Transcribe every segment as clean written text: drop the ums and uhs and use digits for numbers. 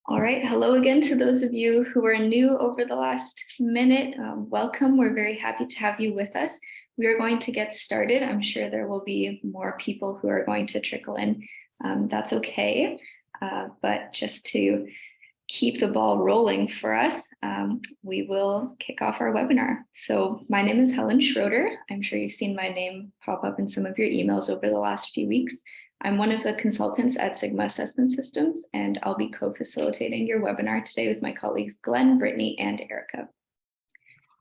All right, hello again to those of you who are new over the last minute. Welcome, we're very happy to have you with us. We are going to get started. I'm sure there will be more people who are going to trickle in. That's okay, but just to keep the ball rolling for us, we will kick off our webinar. So my name is Helen Schroeder. I'm sure you've seen my name pop up in some of your emails over the last few weeks. I'm one of the consultants at Sigma Assessment Systems, and I'll be co-facilitating your webinar today with my colleagues Glenn, Brittany, and Erica.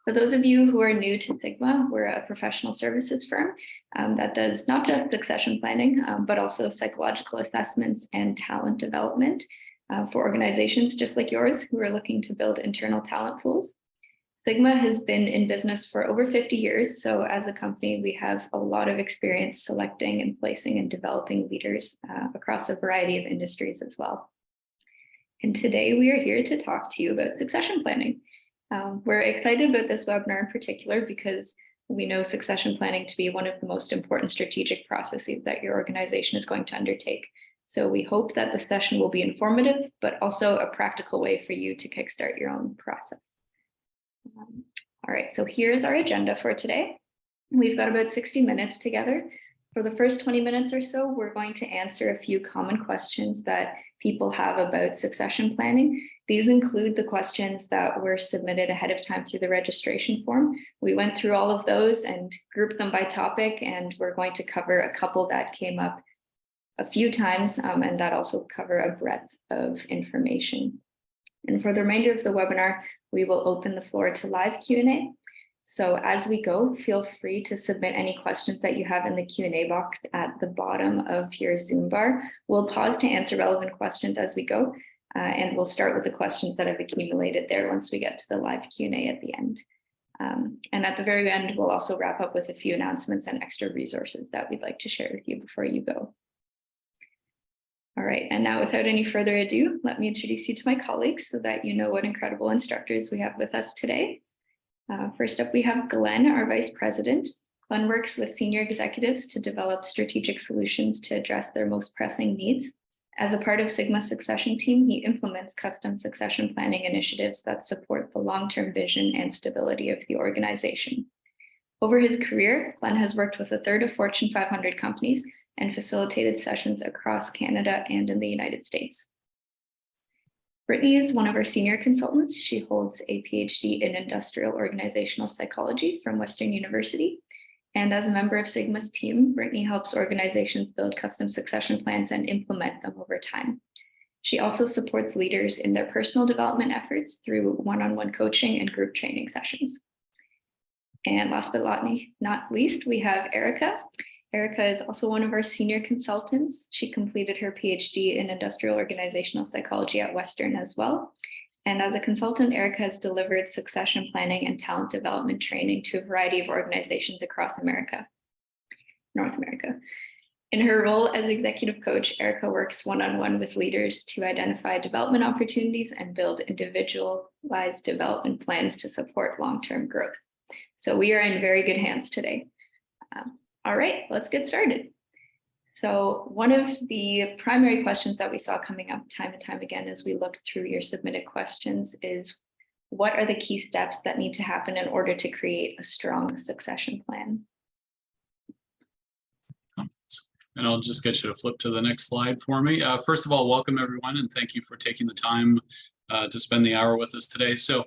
For those of you who are new to Sigma, we're a professional services firm that does not just succession planning, but also psychological assessments and talent development for organizations just like yours who are looking to build internal talent pools. Sigma has been in business for over 50 years, so as a company, we have a lot of experience selecting and placing and developing leaders across a variety of industries as well. And today we are here to talk to you about succession planning. We're excited about this webinar in particular because we know succession planning to be one of the most important strategic processes that your organization is going to undertake. So we hope that the session will be informative, but also a practical way for you to kickstart your own process. All right, so here's our agenda for today. We've got about 60 minutes together. For the first 20 minutes or so, we're going to answer a few common questions that people have about succession planning. These include the questions that were submitted ahead of time through the registration form. We went through all of those and grouped them by topic, and we're going to cover a couple that came up a few times, and that also cover a breadth of information. And for the remainder of the webinar, we will open the floor to live Q&A. So as we go, feel free to submit any questions that you have in the Q&A box at the bottom of your Zoom bar. We'll pause to answer relevant questions as we go, and we'll start with the questions that have accumulated there once we get to the live Q&A at the end. And at the very end, we'll also wrap up with a few announcements and extra resources that we'd like to share with you before you go. All right, and now without any further ado, let me introduce you to my colleagues so that you know what incredible instructors we have with us today. First up, we have Glenn, our Vice President. Glenn works with senior executives to develop strategic solutions to address their most pressing needs. As a part of Sigma's succession team, he implements custom succession planning initiatives that support the long-term vision and stability of the organization. Over his career, Glenn has worked with a third of Fortune 500 companies and facilitated sessions across Canada and in the United States. Brittany is one of our senior consultants. She holds a PhD in industrial organizational psychology from Western University. And as a member of Sigma's team, Brittany helps organizations build custom succession plans and implement them over time. She also supports leaders in their personal development efforts through one-on-one coaching and group training sessions. And last but not least, we have Erica. Erica is also one of our senior consultants. She completed her PhD in industrial organizational psychology at Western as well. And as a consultant, Erica has delivered succession planning and talent development training to a variety of organizations across North America. In her role as executive coach, Erica works one-on-one with leaders to identify development opportunities and build individualized development plans to support long-term growth. So we are in very good hands today. All right, let's get started. So one of the primary questions that we saw coming up time and time again as we looked through your submitted questions is, what are the key steps that need to happen in order to create a strong succession plan? And I'll just get you to flip to the next slide for me. First of all, welcome everyone, and thank you for taking the time to spend the hour with us today. So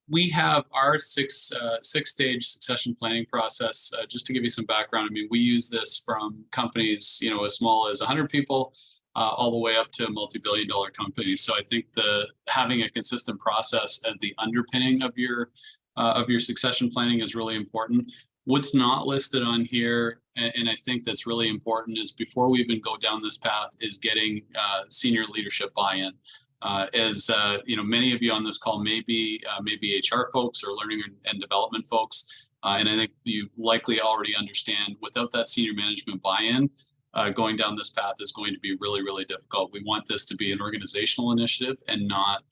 we have our six-stage succession planning process. Just to give you some background, I mean, we use this from companies, as small as 100 people, all the way up to multi-billion-dollar companies. So I think having a consistent process as the underpinning of your succession planning is really important. What's not listed on here, and I think that's really important, is before we even go down this path, is getting senior leadership buy-in. As many of you on this call may be HR folks or learning and development folks, and I think you likely already understand, without that senior management buy-in, going down this path is going to be really, really difficult. We want this to be an organizational initiative and not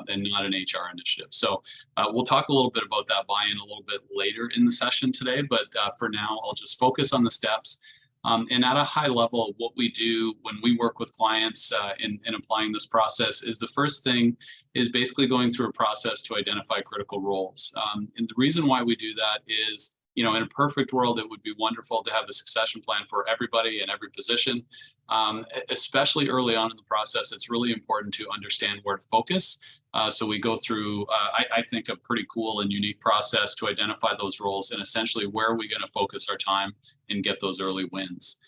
an HR initiative. So we'll talk a little bit about that buy-in a little bit later in the session today, but for now, I'll just focus on the steps. And at a high level, what we do when we work with clients in applying this process is the first thing is basically going through a process to identify critical roles. And the reason why we do that is, in a perfect world, it would be wonderful to have a succession plan for everybody in every position. Especially early on in the process, it's really important to understand where to focus. So we go through, I think, a pretty cool and unique process to identify those roles and essentially where are we going to focus our time and get those early wins.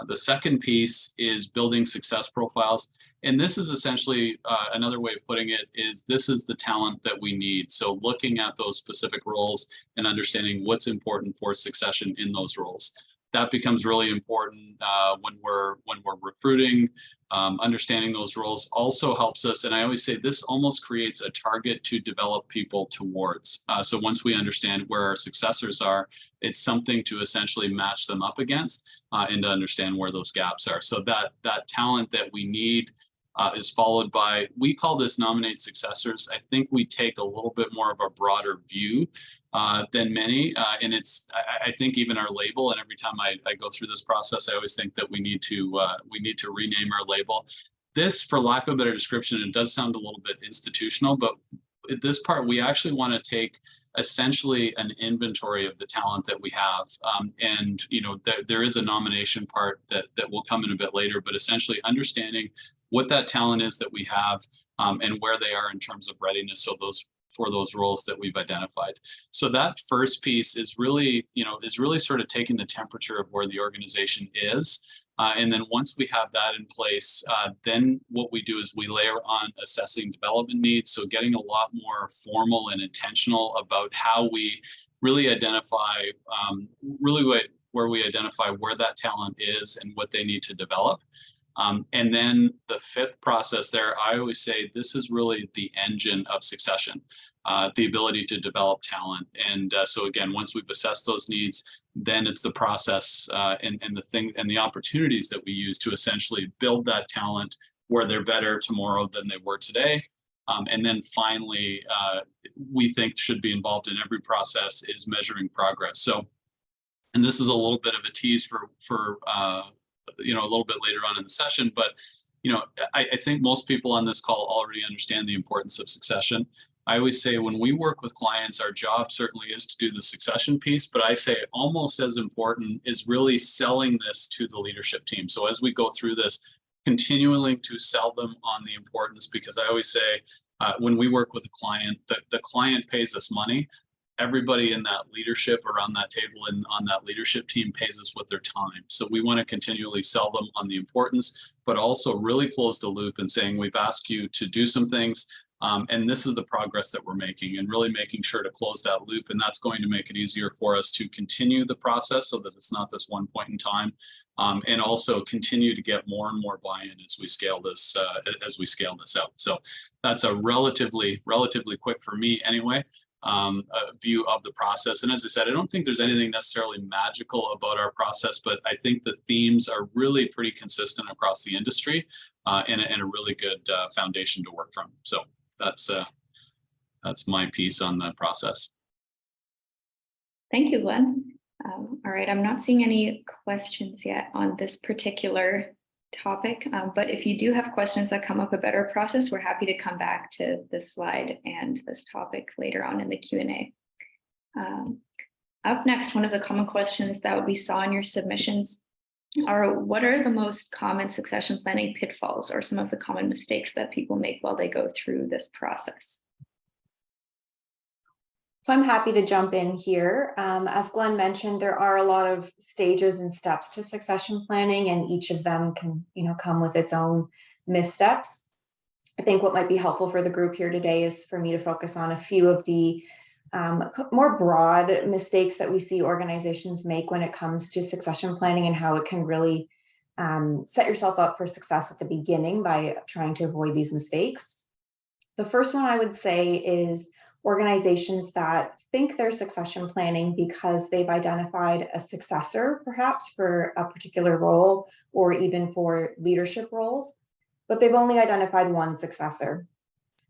The second piece is building success profiles. And this is essentially another way of putting it is this is the talent that we need. So looking at those specific roles and understanding what's important for succession in those roles. That becomes really important when we're recruiting. Understanding those roles also helps us, and I always say this almost creates a target to develop people towards. So once we understand where our successors are, it's something to essentially match them up against and to understand where those gaps are. So that talent that we need is followed by, we call this nominate successors. I think we take a little bit more of a broader view than many. And I think even our label, and every time I go through this process, I always think that we need to rename our label. This, for lack of a better description, it does sound a little bit institutional, but this part, we actually want to take essentially an inventory of the talent that we have. And there is a nomination part that will come in a bit later, but essentially understanding what that talent is that we have and where they are in terms of readiness. So for those roles that we've identified. So that first piece is really sort of taking the temperature of where the organization is. And then once we have that in place, then what we do is we layer on assessing development needs. So getting a lot more formal and intentional about how we really identify, where we identify where that talent is and what they need to develop. And then the fifth process there, I always say this is really the engine of succession, the ability to develop talent. And so again, once we've assessed those needs, then it's the process and the opportunities that we use to essentially build that talent where they're better tomorrow than they were today. And then finally, we think should be involved in every process is measuring progress. So, and this is a little bit of a tease for a little bit later on in the session, but I think most people on this call already understand the importance of succession. I always say when we work with clients, our job certainly is to do the succession piece, but I say almost as important is really selling this to the leadership team. So as we go through this, continuing to sell them on the importance, because I always say when we work with a client, the client pays us money. Everybody in that leadership or on that table and on that leadership team pays us with their time. So we want to continually sell them on the importance, but also really close the loop and saying, we've asked you to do some things. And this is the progress that we're making, and really making sure to close that loop. And that's going to make it easier for us to continue the process so that it's not this one point in time. And also continue to get more and more buy-in as we scale this out. So that's a relatively quick, for me anyway, a view of the process. And as I said, I don't think there's anything necessarily magical about our process, but I think the themes are really pretty consistent across the industry and a really good foundation to work from. So that's my piece on the process. Thank you, Glenn. All right, I'm not seeing any questions yet on this particular topic, but if you do have questions that come up about our process, we're happy to come back to this slide and this topic later on in the Q&A. Up next, one of the common questions that we saw in your submissions are, what are the most common succession planning pitfalls or some of the common mistakes that people make while they go through this process? So I'm happy to jump in here. As Glenn mentioned, there are a lot of stages and steps to succession planning, and each of them can, come with its own missteps. I think what might be helpful for the group here today is for me to focus on a few of the more broad mistakes that we see organizations make when it comes to succession planning, and how it can really set yourself up for success at the beginning by trying to avoid these mistakes. The first one I would say is organizations that think they're succession planning because they've identified a successor, perhaps for a particular role or even for leadership roles, but they've only identified one successor.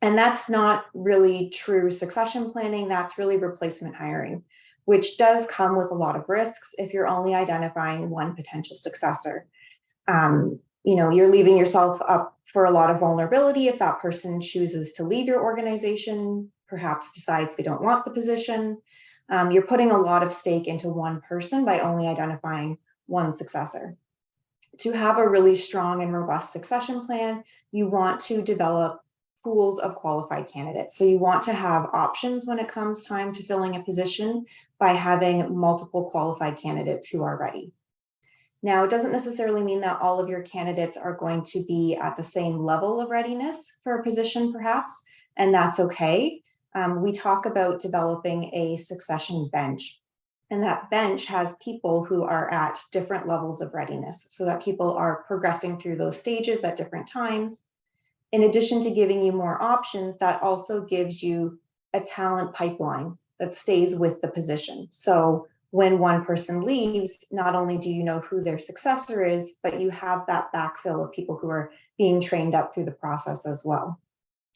And that's not really true succession planning. That's really replacement hiring. which does come with a lot of risks if you're only identifying one potential successor. You're leaving yourself up for a lot of vulnerability if that person chooses to leave your organization, perhaps decides they don't want the position. You're putting a lot of stake into one person by only identifying one successor. To have a really strong and robust succession plan, you want to develop pools of qualified candidates. So you want to have options when it comes time to filling a position by having multiple qualified candidates who are ready. Now, it doesn't necessarily mean that all of your candidates are going to be at the same level of readiness for a position, perhaps, and that's okay. We talk about developing a succession bench, and that bench has people who are at different levels of readiness, so that people are progressing through those stages at different times. In addition to giving you more options, that also gives you a talent pipeline that stays with the position. So when one person leaves, not only do you know who their successor is, but you have that backfill of people who are being trained up through the process as well.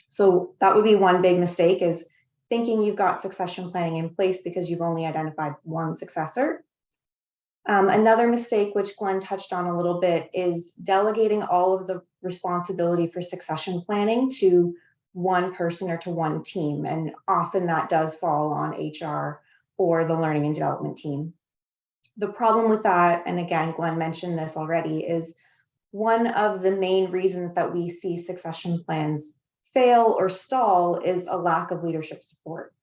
So that would be one big mistake, is thinking you've got succession planning in place because you've only identified one successor. Another mistake, which Glenn touched on a little bit, is delegating all of the responsibility for succession planning to one person or to one team. And often that does fall on HR or the learning and development team. The problem with that, and again, Glenn mentioned this already, is one of the main reasons that we see succession plans fail or stall is a lack of leadership support.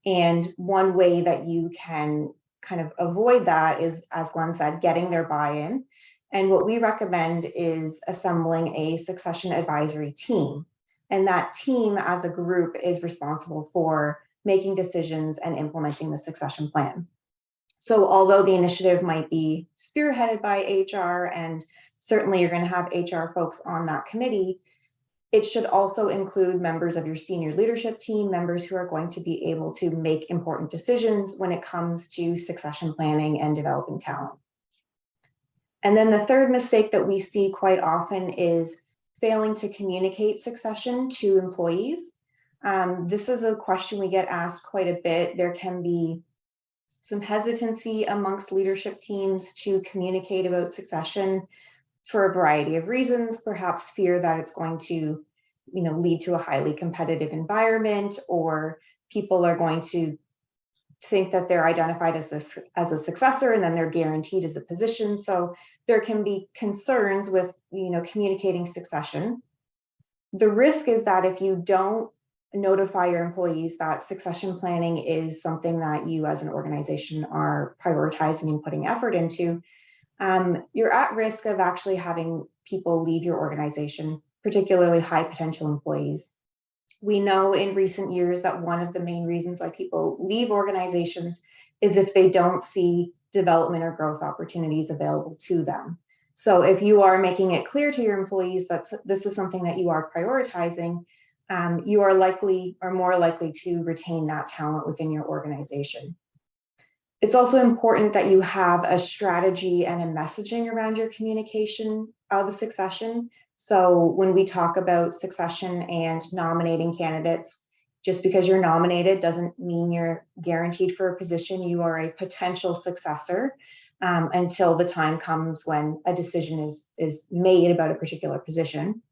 And one way that you can kind of avoid that is, as Glenn said, getting their buy-in. And what we recommend is assembling a succession advisory team. And that team as a group is responsible for making decisions and implementing the succession plan. So although the initiative might be spearheaded by HR, and certainly you're going to have HR folks on that committee, it should also include members of your senior leadership team, members who are going to be able to make important decisions when it comes to succession planning and developing talent. And then the third mistake that we see quite often is failing to communicate succession to employees. This is a question we get asked quite a bit. There can be some hesitancy amongst leadership teams to communicate about succession for a variety of reasons, perhaps fear that it's going to, lead to a highly competitive environment, or people are going to think that they're identified as a successor and then they're guaranteed as a position. So there can be concerns with, communicating succession. The risk is that if you don't notify your employees that succession planning is something that you as an organization are prioritizing and putting effort into, you're at risk of actually having people leave your organization, particularly high potential employees. We know in recent years that one of the main reasons why people leave organizations is if they don't see development or growth opportunities available to them. So if you are making it clear to your employees that this is something that you are prioritizing, you are likely or more likely to retain that talent within your organization. It's also important that you have a strategy and a messaging around your communication of a succession. So when we talk about succession and nominating candidates, just because you're nominated doesn't mean you're guaranteed for a position. You are a potential successor until the time comes when a decision is made about a particular position.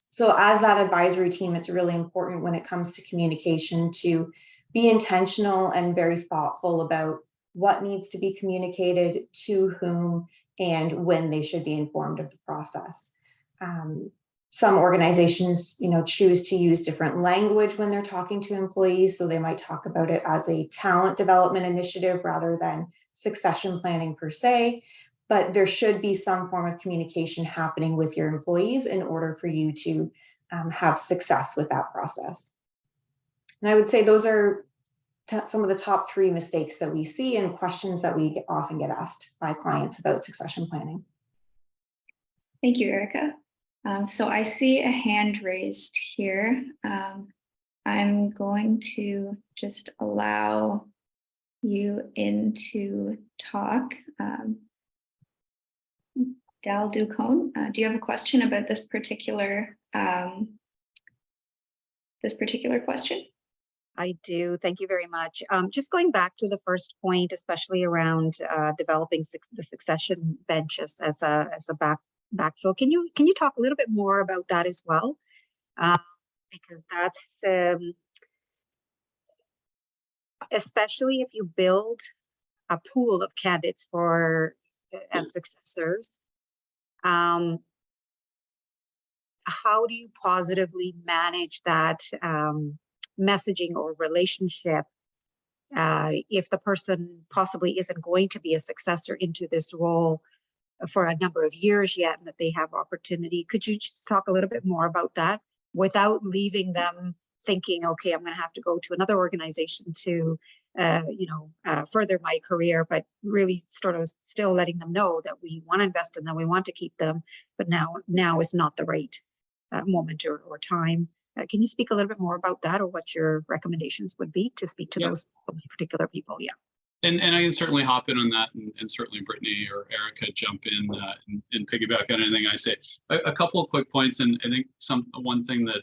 So as that advisory team, it's really important when it comes to communication to be intentional and very thoughtful about what needs to be communicated to whom and when they should be informed of the process. Some organizations, choose to use different language when they're talking to employees. So they might talk about it as a talent development initiative rather than succession planning per se. But there should be some form of communication happening with your employees in order for you to have success with that process. And I would say those are some of the top 3 mistakes that we see and questions that we often get asked by clients about succession planning. Thank you, Erica. So I see a hand raised here. I'm going to just allow you in to talk. Dal Ducone, do you have a question about this particular question? I do. Thank you very much. Just going back to the first point, especially around developing the succession benches as a backfill. Can you talk a little bit more about that as well? Because that's especially if you build a pool of candidates for as successors. How do you positively manage that messaging or relationship if the person possibly isn't going to be a successor into this role for a number of years yet, and that they have opportunity? Could you just talk a little bit more about that without leaving them thinking, okay, I'm going to have to go to another organization to further my career, but really sort of still letting them know that we want to invest in them, we want to keep them, but now is not the right moment or time. Can you speak a little bit more about that, or what your recommendations would be to speak to those particular people? Yeah. And I can certainly hop in on that, and certainly Brittany or Erica jump in and piggyback on anything I say. A couple of quick points, and I think one thing that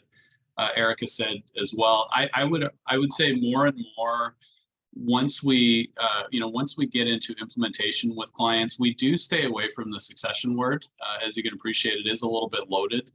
Erica said as well. I would say more and more, once we get into implementation with clients, we do stay away from the succession word. As you can appreciate, it is a little bit loaded.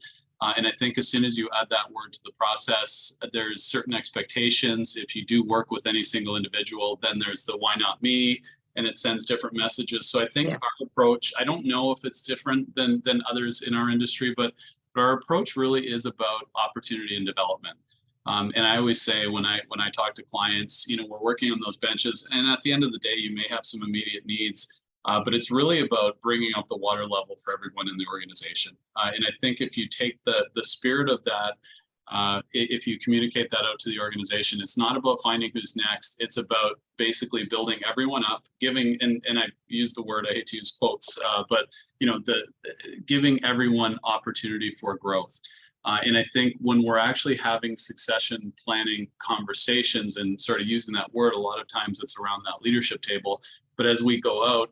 And I think as soon as you add that word to the process, there's certain expectations. If you do work with any single individual, then there's the why not me, and it sends different messages. So I think our approach, I don't know if it's different than others in our industry, but our approach really is about opportunity and development. And I always say when I talk to clients, we're working on those benches, and at the end of the day, you may have some immediate needs. But it's really about bringing up the water level for everyone in the organization. And I think if you take the spirit of that, if you communicate that out to the organization, it's not about finding who's next. It's about basically building everyone up, giving, and I use the word, I hate to use quotes, but giving everyone opportunity for growth. And I think when we're actually having succession planning conversations and sort of using that word, a lot of times it's around that leadership table. But as we go out,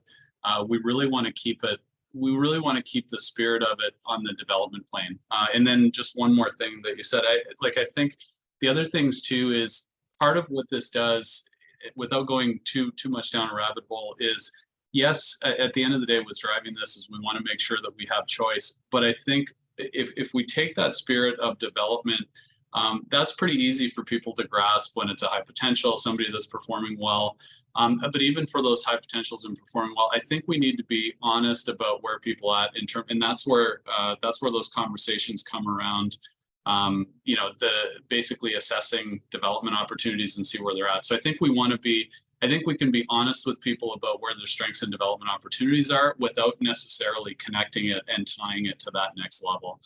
we really want to keep it. We really want to keep the spirit of it on the development plane. And then just one more thing that you said, I think the other things too is part of what this does, without going too much down a rabbit hole, is yes, at the end of the day, what's driving this is we want to make sure that we have choice. But I think if we take that spirit of development, that's pretty easy for people to grasp when it's a high potential, somebody that's performing well. But even for those high potentials and performing well, I think we need to be honest about where people are at and that's where those conversations come around. Basically assessing development opportunities and see where they're at. So I think we can be honest with people about where their strengths and development opportunities are without necessarily connecting it and tying it to that next level.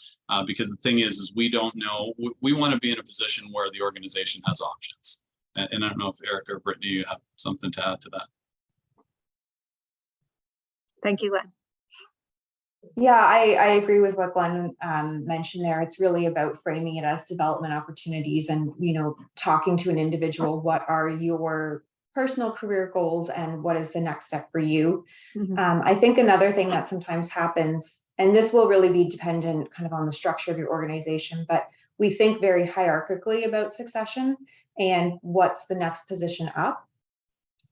Because the thing is we don't know. We want to be in a position where the organization has options. And I don't know if Erica or Brittany, you have something to add to that. Thank you, Glenn. Yeah, I agree with what Glenn mentioned there. It's really about framing it as development opportunities and, talking to an individual, what are your personal career goals and what is the next step for you? Mm-hmm. I think another thing that sometimes happens, and this will really be dependent kind of on the structure of your organization, but we think very hierarchically about succession and what's the next position up.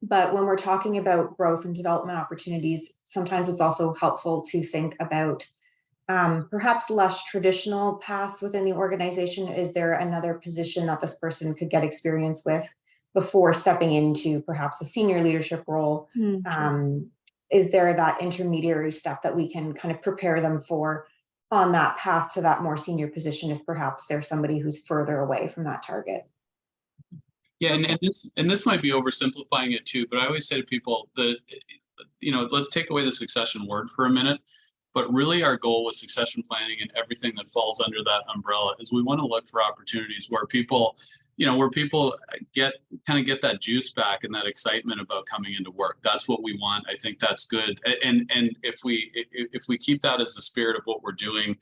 But when we're talking about growth and development opportunities, sometimes it's also helpful to think about perhaps less traditional paths within the organization. Is there another position that this person could get experience with before stepping into perhaps a senior leadership role? Is there that intermediary step that we can kind of prepare them for on that path to that more senior position if perhaps there's somebody who's further away from that target? Yeah, and this might be oversimplifying it too, but I always say to people that, let's take away the succession word for a minute. But really our goal with succession planning and everything that falls under that umbrella is we want to look for opportunities where people get that juice back and that excitement about coming into work. That's what we want. I think that's good. And if we keep that as the spirit of what we're doing,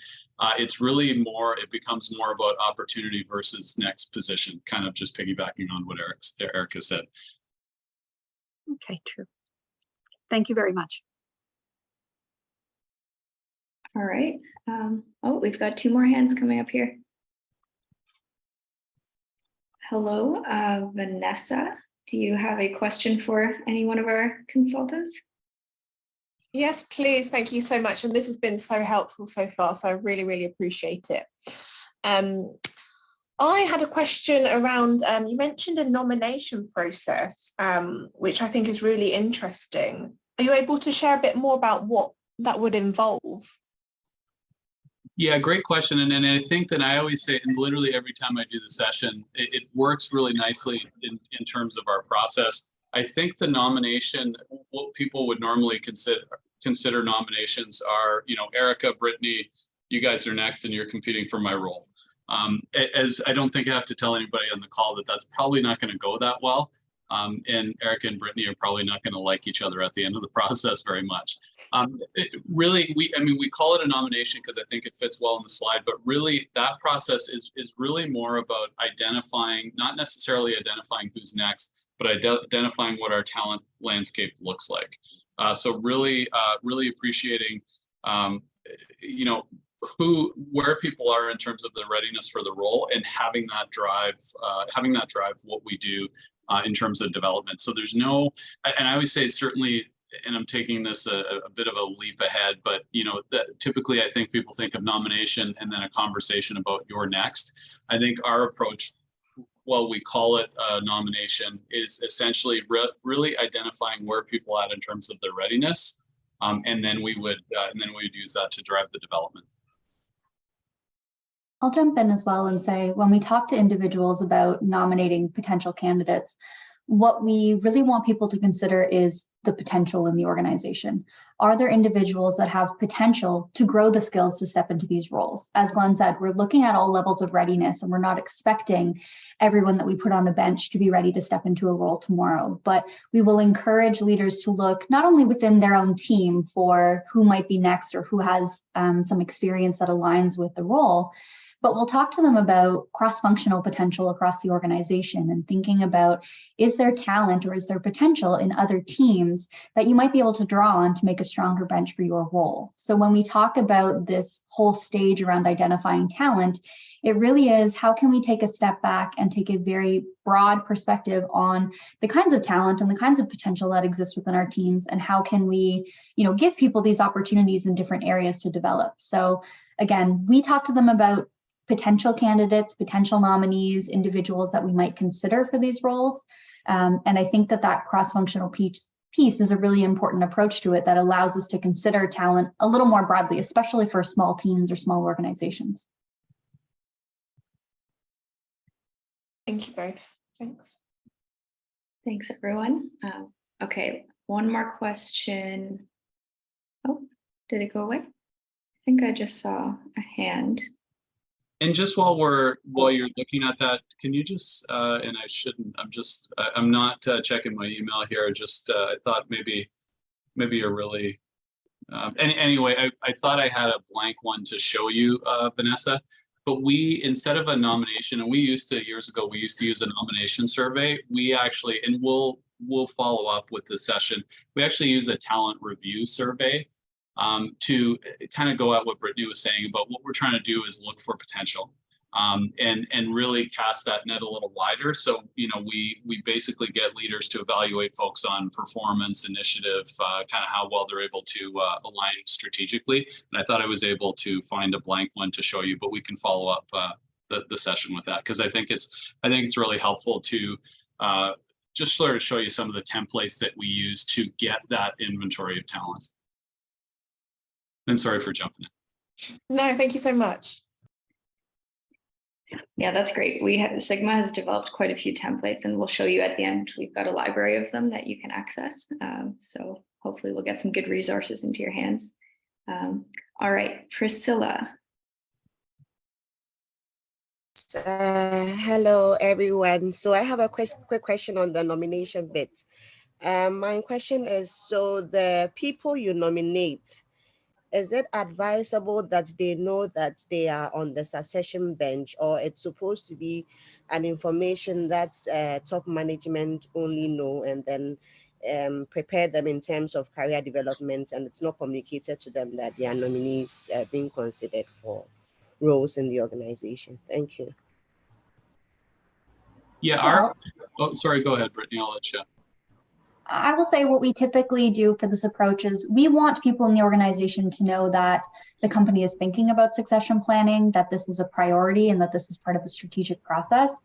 it's really it becomes more about opportunity versus next position, kind of just piggybacking on what Erica said. Okay, true. Thank you very much. All right. We've got two more hands coming up here. Hello, Vanessa. Do you have a question for any one of our consultants? Yes, please. Thank you so much. And this has been so helpful so far. So I really, really appreciate it. I had a question around, you mentioned a nomination process, which I think is really interesting. Are you able to share a bit more about what that would involve? Yeah, great question. And I think that I always say, and literally every time I do the session, it works really nicely in terms of our process. I think the nomination, what people would normally consider nominations are, you know, Erica, Brittany, you guys are next and you're competing for my role. As I don't think I have to tell anybody on the call that that's probably not going to go that well. And Erica and Brittany are probably not going to like each other at the end of the process very much. Really, we call it a nomination because I think it fits well in the slide, but really that process is really more about identifying, not necessarily identifying who's next, but identifying what our talent landscape looks like. So really appreciating, you know, where people are in terms of the readiness for the role and having that drive what we do in terms of development. So there's no, and I always say certainly, and I'm taking this a bit of a leap ahead, but you know, typically I think people think of nomination and then a conversation about you're next. I think our approach, while we call it a nomination, is essentially really identifying where people are at in terms of their readiness, and then we would use that to drive the development. I'll jump in as well and say, when we talk to individuals about nominating potential candidates, what we really want people to consider is the potential in the organization. Are there individuals that have potential to grow the skills to step into these roles? As Glenn said, we're looking at all levels of readiness and we're not expecting everyone that we put on a bench to be ready to step into a role tomorrow, but we will encourage leaders to look not only within their own team for who might be next or who has some experience that aligns with the role, but we'll talk to them about cross-functional potential across the organization and thinking about, is there talent or is there potential in other teams that you might be able to draw on to make a stronger bench for your role? So when we talk about this whole stage around identifying talent, it really is, how can we take a step back and take a very broad perspective on the kinds of talent and the kinds of potential that exists within our teams, and how can we, you know, give people these opportunities in different areas to develop. So again, we talk to them about potential candidates, potential nominees, individuals that we might consider for these roles. And I think that cross-functional piece is a really important approach to it that allows us to consider talent a little more broadly, especially for small teams or small organizations. Thank you both. Thanks. Thanks, everyone. Okay, one more question. Oh, did it go away? I think I just saw a hand. And just while you're looking at that, can you just, and I shouldn't, I'm not checking my email here. I thought maybe you're really, anyway, I thought I had a blank one to show you, Vanessa, but instead of a nomination, and years ago, we used to use a nomination survey. We actually, and we'll follow up with this session. We actually use a talent review survey to kind of go at what Brittany was saying about what we're trying to do is look for potential and really cast that net a little wider. So, you know, we basically get leaders to evaluate folks on performance, initiative, kind of how well they're able to align strategically. And I thought I was able to find a blank one to show you, but we can follow up the session with that, because I think it's really helpful to just sort of show you some of the templates that we use to get that inventory of talent. And sorry for jumping in. No, thank you so much. Yeah, that's great. Sigma has developed quite a few templates, and we'll show you at the end. We've got a library of them that you can access. So hopefully we'll get some good resources into your hands. All right, Priscilla. Hello, everyone. So I have a quick question on the nomination bit. My question is, so the people you nominate, is it advisable that they know that they are on the succession bench, or it's supposed to be an information that top management only know, and then prepare them in terms of career development, and it's not communicated to them that they are nominees being considered for roles in the organization? Thank you. Yeah, oh, sorry, go ahead, Brittany, I'll let you. I will say what we typically do for this approach is we want people in the organization to know that the company is thinking about succession planning, that this is a priority and that this is part of the strategic process.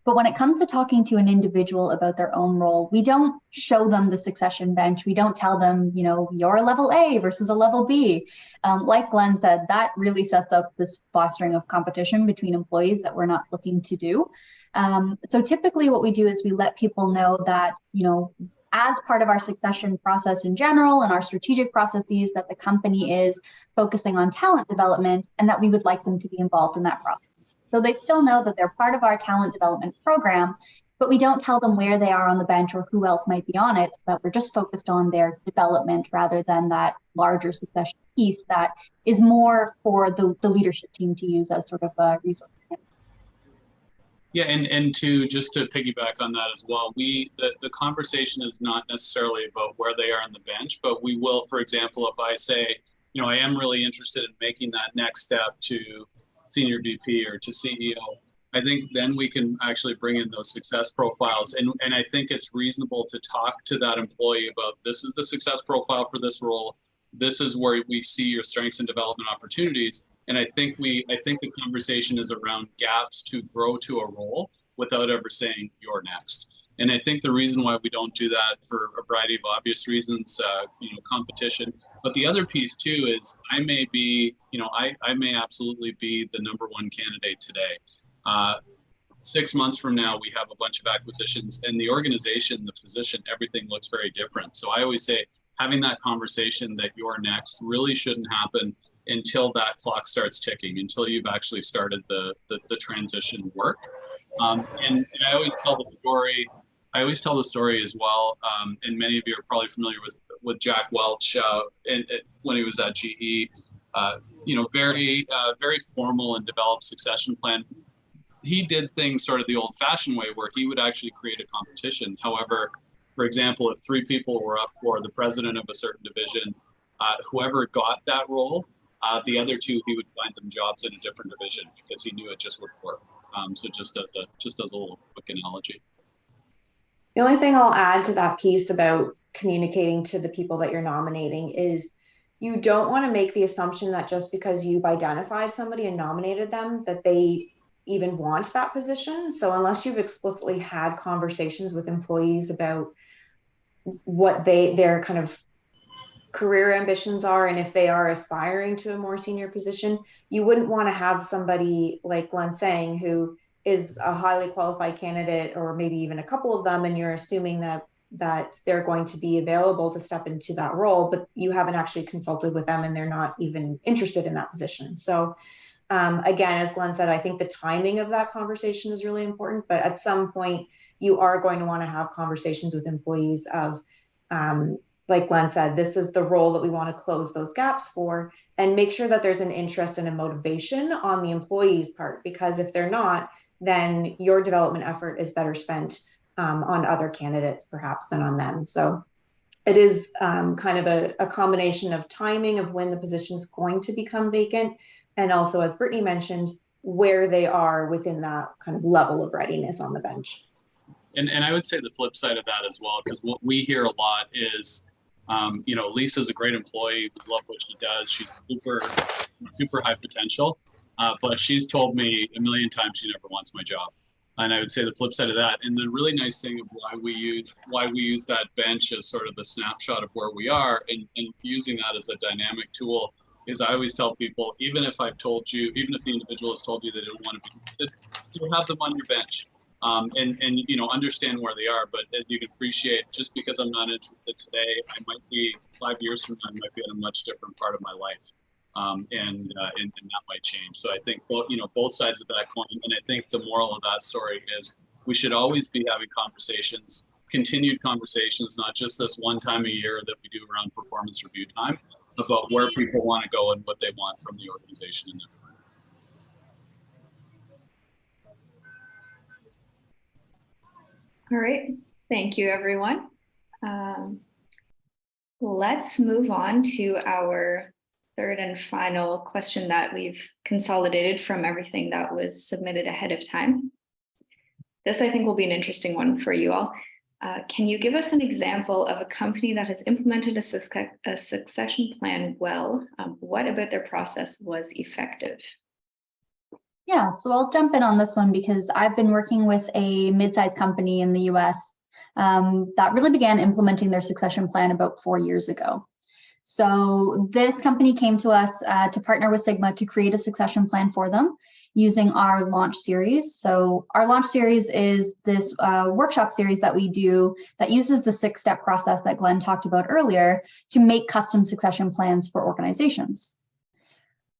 But when it comes to talking to an individual about their own role, we don't show them the succession bench. We don't tell them, you know, you're a level A versus a level B. Like Glenn said, that really sets up this fostering of competition between employees that we're not looking to do. So typically what we do is we let people know that, you know, as part of our succession process in general and our strategic processes, that the company is focusing on talent development and that we would like them to be involved in that process. So they still know that they're part of our talent development program, but we don't tell them where they are on the bench or who else might be on it, so that we're just focused on their development rather than that larger succession piece that is more for the leadership team to use as sort of a resource. Yeah, and to just to piggyback on that as well, the conversation is not necessarily about where they are on the bench, but we will, for example, if I say, you know, I am really interested in making that next step to senior VP or to CEO, I think then we can actually bring in those success profiles. And I think it's reasonable to talk to that employee about, this is the success profile for this role. This is where we see your strengths and development opportunities. And I think the conversation is around gaps to grow to a role without ever saying you're next. And I think the reason why we don't do that, for a variety of obvious reasons, you know, competition. But the other piece too is I may be, you know, I may absolutely be the #1 candidate today. 6 months from now, we have a bunch of acquisitions, and the organization, the position, everything looks very different. So I always say, having that conversation that you're next really shouldn't happen until that clock starts ticking, until you've actually started the transition work. And I always tell the story. I always tell the story as well, and many of you are probably familiar with Jack Welch when he was at GE. You know, very formal and developed succession plan. He did things sort of the old-fashioned way, where he would actually create a competition. However, for example, if 3 people were up for the president of a certain division, whoever got that role, the other 2, he would find them jobs in a different division because he knew it just wouldn't work. So just as a little quick analogy. The only thing I'll add to that piece about communicating to the people that you're nominating is you don't want to make the assumption that just because you've identified somebody and nominated them, that they even want that position. So unless you've explicitly had conversations with employees about what their kind of career ambitions are, and if they are aspiring to a more senior position, you wouldn't want to have somebody like Glenn saying, who is a highly qualified candidate, or maybe even a couple of them, and you're assuming that they're going to be available to step into that role, but you haven't actually consulted with them and they're not even interested in that position. So again, as Glenn said, I think the timing of that conversation is really important, but at some point you are going to want to have conversations with employees of, like Glenn said, this is the role that we want to close those gaps for, and make sure that there's an interest and a motivation on the employee's part, because if they're not, then your development effort is better spent on other candidates perhaps than on them. So it is kind of a combination of timing of when the position is going to become vacant, and also, as Brittany mentioned, where they are within that kind of level of readiness on the bench. And I would say the flip side of that as well, because what we hear a lot is, you know, Lisa's a great employee. We love what she does. She's super high potential, but she's told me a million times she never wants my job. And I would say the flip side of that, and the really nice thing of why we use that bench as sort of a snapshot of where we are, and using that as a dynamic tool, is I always tell people, even if I've told you, even if the individual has told you they don't want to be interested, still have them on your bench. And you know, understand where they are. But as you can appreciate, just because I'm not interested today, I might be 5 years from now, I might be in a much different part of my life, and that might change. So I think both sides of that coin. And I think the moral of that story is we should always be having conversations, continued conversations, not just this one time a year that we do around performance review time, about where people want to go and what they want from the organization in their career. All right, thank you, everyone. Let's move on to our third and final question that we've consolidated from everything that was submitted ahead of time. This, I think, will be an interesting one for you all. Can you give us an example of a company that has implemented a succession plan well? What about their process was effective? Yeah, so I'll jump in on this one because I've been working with a mid-sized company in the US that really began implementing their succession plan about 4 years ago. So this company came to us to partner with Sigma to create a succession plan for them using our launch series. So our launch series is this workshop series that we do that uses the 6-step process that Glenn talked about earlier to make custom succession plans for organizations.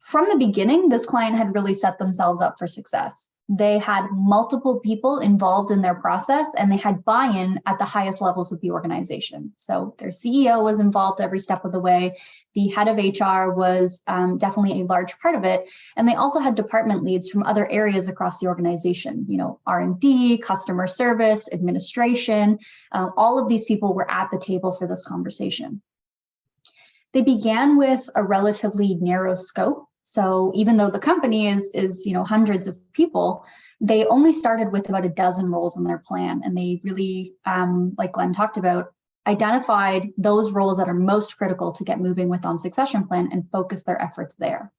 From the beginning, this client had really set themselves up for success. They had multiple people involved in their process, and they had buy-in at the highest levels of the organization. So their CEO was involved every step of the way. The head of HR was definitely a large part of it. And they also had department leads from other areas across the organization, R&D, customer service, administration. All of these people were at the table for this conversation. They began with a relatively narrow scope. So even though the company is hundreds of people, they only started with about a dozen roles in their plan. And they really, like Glenn talked about, identified those roles that are most critical to get moving with on succession plan and focused their efforts there.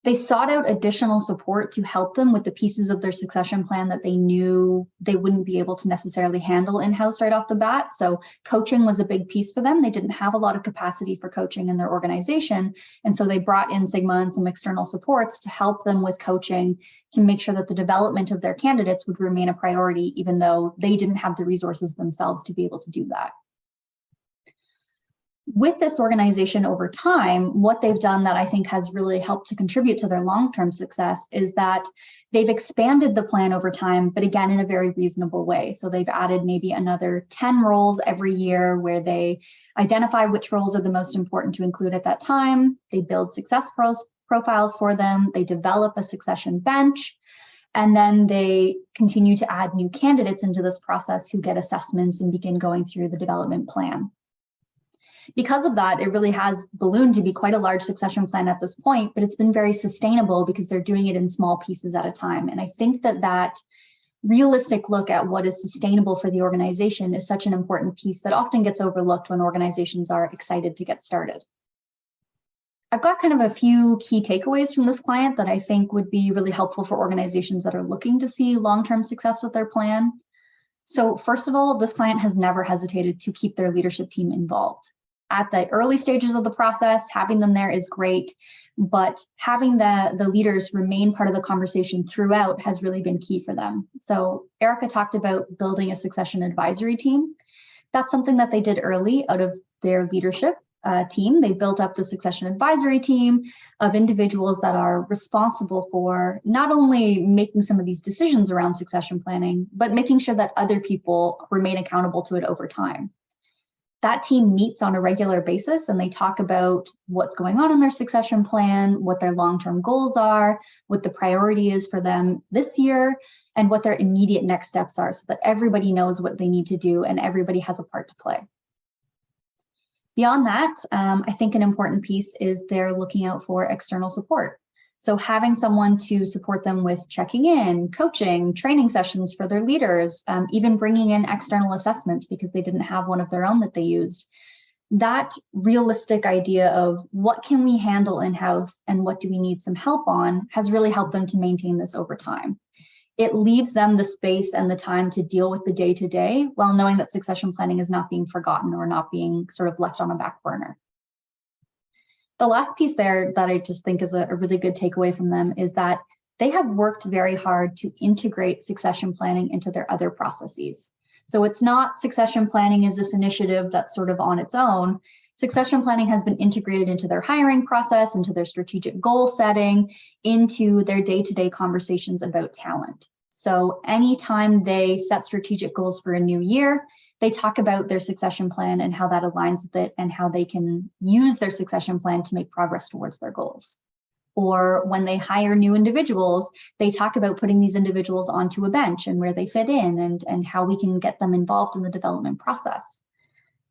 They sought out additional support to help them with the pieces of their succession plan that they knew they wouldn't be able to necessarily handle in-house right off the bat. So coaching was a big piece for them. They didn't have a lot of capacity for coaching in their organization. And so they brought in Sigma and some external supports to help them with coaching to make sure that the development of their candidates would remain a priority, even though they didn't have the resources themselves to be able to do that. With this organization over time, what they've done that I think has really helped to contribute to their long-term success is that they've expanded the plan over time, but again, in a very reasonable way. So they've added maybe another 10 roles every year where they identify which roles are the most important to include at that time. They build success profiles for them. They develop a succession bench. And then they continue to add new candidates into this process who get assessments and begin going through the development plan. Because of that, it really has ballooned to be quite a large succession plan at this point, but it's been very sustainable because they're doing it in small pieces at a time. And I think that realistic look at what is sustainable for the organization is such an important piece that often gets overlooked when organizations are excited to get started. I've got kind of a few key takeaways from this client that I think would be really helpful for organizations that are looking to see long-term success with their plan. So first of all, this client has never hesitated to keep their leadership team involved. At the early stages of the process, having them there is great, but having the leaders remain part of the conversation throughout has really been key for them. So Erica talked about building a succession advisory team. That's something that they did early out of their leadership team. They built up the succession advisory team of individuals that are responsible for not only making some of these decisions around succession planning, but making sure that other people remain accountable to it over time. That team meets on a regular basis and they talk about what's going on in their succession plan, what their long-term goals are, what the priority is for them this year, and what their immediate next steps are so that everybody knows what they need to do and everybody has a part to play. Beyond that, I think an important piece is they're looking out for external support. So having someone to support them with checking in, coaching, training sessions for their leaders, even bringing in external assessments because they didn't have one of their own that they used. That realistic idea of what can we handle in-house and what do we need some help on has really helped them to maintain this over time. It leaves them the space and the time to deal with the day-to-day while knowing that succession planning is not being forgotten or not being sort of left on a back burner. The last piece there that I just think is a really good takeaway from them is that they have worked very hard to integrate succession planning into their other processes. So it's not succession planning is this initiative that's sort of on its own. Succession planning has been integrated into their hiring process, into their strategic goal setting, into their day-to-day conversations about talent. So anytime they set strategic goals for a new year, they talk about their succession plan and how that aligns with it and how they can use their succession plan to make progress towards their goals. Or when they hire new individuals, they talk about putting these individuals onto a bench and where they fit in and how we can get them involved in the development process.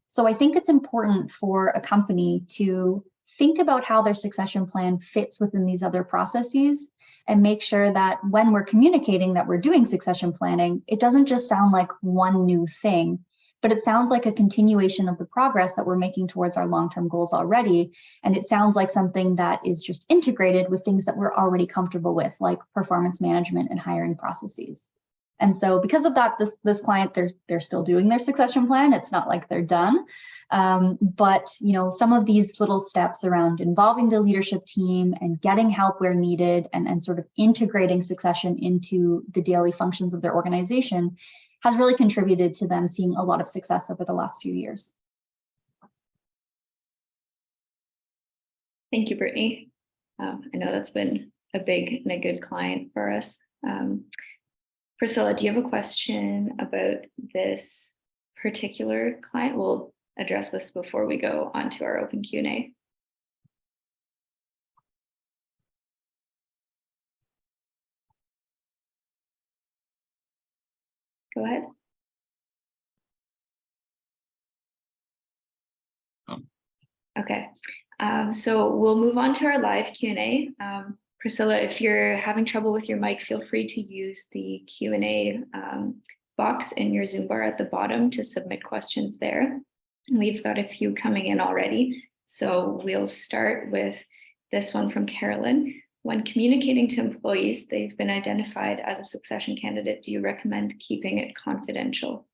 So I think it's important for a company to think about how their succession plan fits within these other processes and make sure that when we're communicating that we're doing succession planning, it doesn't just sound like one new thing, but it sounds like a continuation of the progress that we're making towards our long-term goals already. And it sounds like something that is just integrated with things that we're already comfortable with, like performance management and hiring processes. And so because of that, this client, they're still doing their succession plan. It's not like they're done. But some of these little steps around involving the leadership team and getting help where needed and sort of integrating succession into the daily functions of their organization has really contributed to them seeing a lot of success over the last few years. Thank you, Brittany. I know that's been a big and a good client for us. Priscilla, do you have a question about this particular client? We'll address this before we go on to our open Q&A. Go ahead. Okay, so we'll move on to our live Q&A. Priscilla, if you're having trouble with your mic, feel free to use the Q&A box in your Zoom bar at the bottom to submit questions there. We've got a few coming in already. So we'll start with this one from Carolyn. When communicating to employees, they've been identified as a succession candidate. Do you recommend keeping it confidential?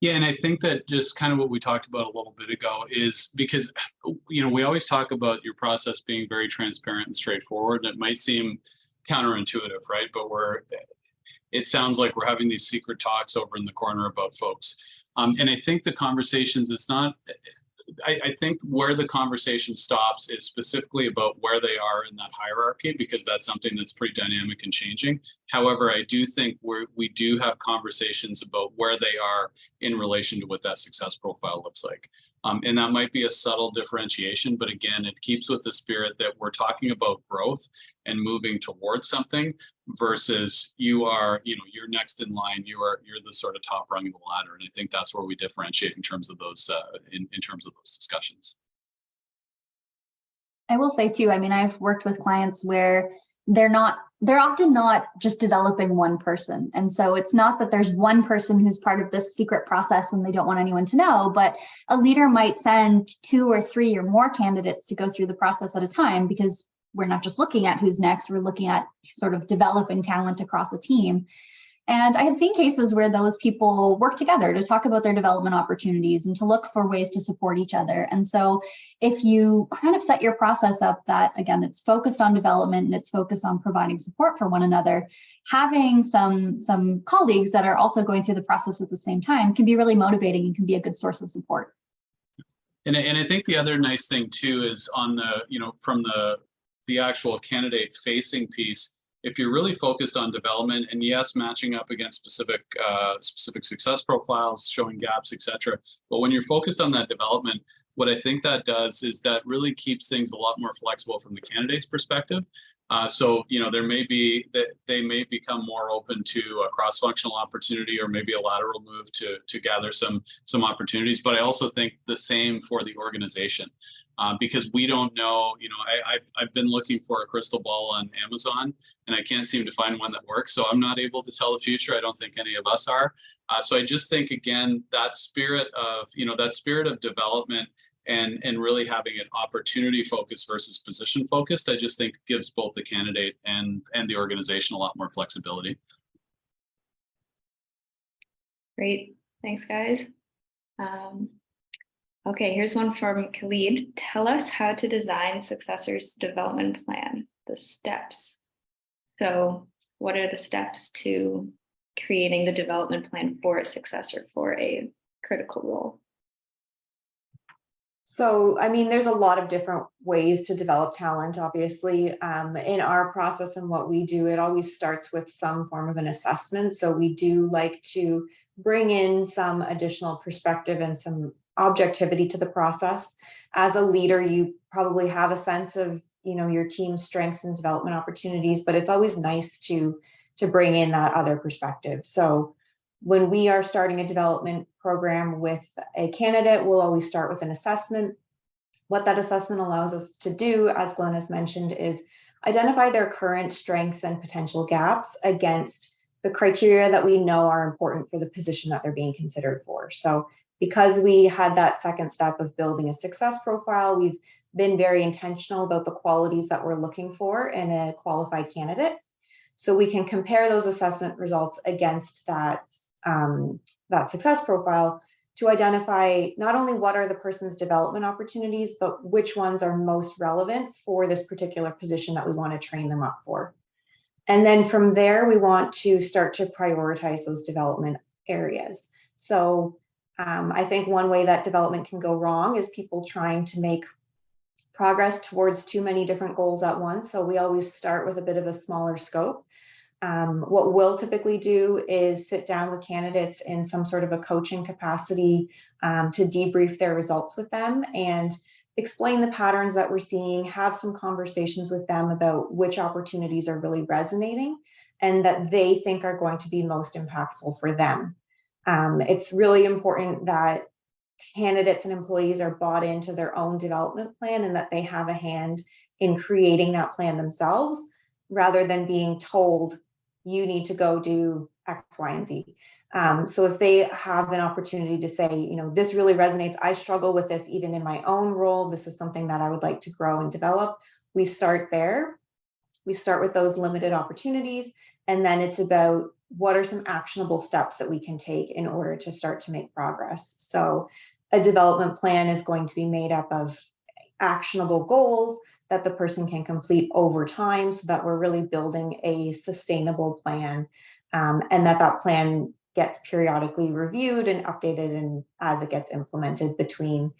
Yeah, and I think that just kind of what we talked about a little bit ago is because, we always talk about your process being very transparent and straightforward. And it might seem counterintuitive, right? But it sounds like we're having these secret talks over in the corner about folks. And I think the conversations, I think where the conversation stops is specifically about where they are in that hierarchy, because that's something that's pretty dynamic and changing. However, I do think we do have conversations about where they are in relation to what that success profile looks like. And that might be a subtle differentiation, but again, it keeps with the spirit that we're talking about growth and moving towards something versus you're next in line, you're the sort of top rung of the ladder. And I think that's where we differentiate in terms of those in terms of those discussions. I will say too, I've worked with clients where they're often not just developing one person. And so it's not that there's one person who's part of this secret process and they don't want anyone to know, but a leader might send 2 or 3 or more candidates to go through the process at a time, because we're not just looking at who's next, we're looking at sort of developing talent across a team. And I have seen cases where those people work together to talk about their development opportunities and to look for ways to support each other. And so if you kind of set your process up that, again, it's focused on development and it's focused on providing support for one another, having some colleagues that are also going through the process at the same time can be really motivating and can be a good source of support. And I think the other nice thing too is on from the actual candidate facing piece, if you're really focused on development and yes, matching up against specific success profiles, showing gaps, etc. But when you're focused on that development, what I think that does is that really keeps things a lot more flexible from the candidate's perspective. So there may be that they may become more open to a cross-functional opportunity or maybe a lateral move to gather some opportunities. But I also think the same for the organization. Because we don't know, I've been looking for a crystal ball on Amazon and I can't seem to find one that works. So I'm not able to tell the future. I don't think any of us are. So I just think, again, that spirit of development and really having an opportunity focused versus position focused, I just think gives both the candidate and the organization a lot more flexibility. Great. Thanks, guys. Okay, here's one from Khalid. Tell us how to design successor's development plan, the steps. So what are the steps to creating the development plan for a successor for a critical role? So, there's a lot of different ways to develop talent, obviously. In our process and what we do, it always starts with some form of an assessment. So we do like to bring in some additional perspective and some objectivity to the process. As a leader, you probably have a sense of, your team's strengths and development opportunities, but it's always nice to bring in that other perspective. So when we are starting a development program with a candidate, we'll always start with an assessment. What that assessment allows us to do, as Glenn has mentioned, is identify their current strengths and potential gaps against the criteria that we know are important for the position that they're being considered for. So because we had that second step of building a success profile, we've been very intentional about the qualities that we're looking for in a qualified candidate. So we can compare those assessment results against that, that success profile to identify not only what are the person's development opportunities, but which ones are most relevant for this particular position that we want to train them up for. And then from there, we want to start to prioritize those development areas. So I think one way that development can go wrong is people trying to make progress towards too many different goals at once. So we always start with a bit of a smaller scope. What we'll typically do is sit down with candidates in some sort of a coaching capacity to debrief their results with them and explain the patterns that we're seeing, have some conversations with them about which opportunities are really resonating and that they think are going to be most impactful for them. It's really important that candidates and employees are bought into their own development plan and that they have a hand in creating that plan themselves rather than being told you need to go do X, Y, and Z. So if they have an opportunity to say, you know, this really resonates, I struggle with this even in my own role, this is something that I would like to grow and develop, we start there. We start with those limited opportunities, and then it's about what are some actionable steps that we can take in order to start to make progress. So a development plan is going to be made up of actionable goals that the person can complete over time so that we're really building a sustainable plan, and that plan gets periodically reviewed and updated and as it gets implemented between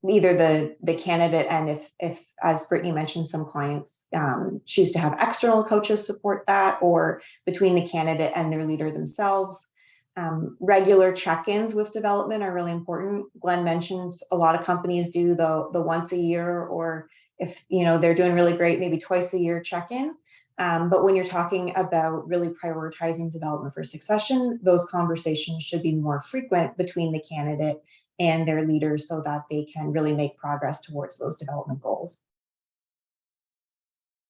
either the candidate and if as Brittany mentioned, some clients choose to have external coaches support that, or between the candidate and their leader themselves. Regular check-ins with development are really important. Glenn mentioned a lot of companies do the once a year, or if they're doing really great, maybe twice a year check-in. But when you're talking about really prioritizing development for succession, those conversations should be more frequent between the candidate and their leaders so that they can really make progress towards those development goals.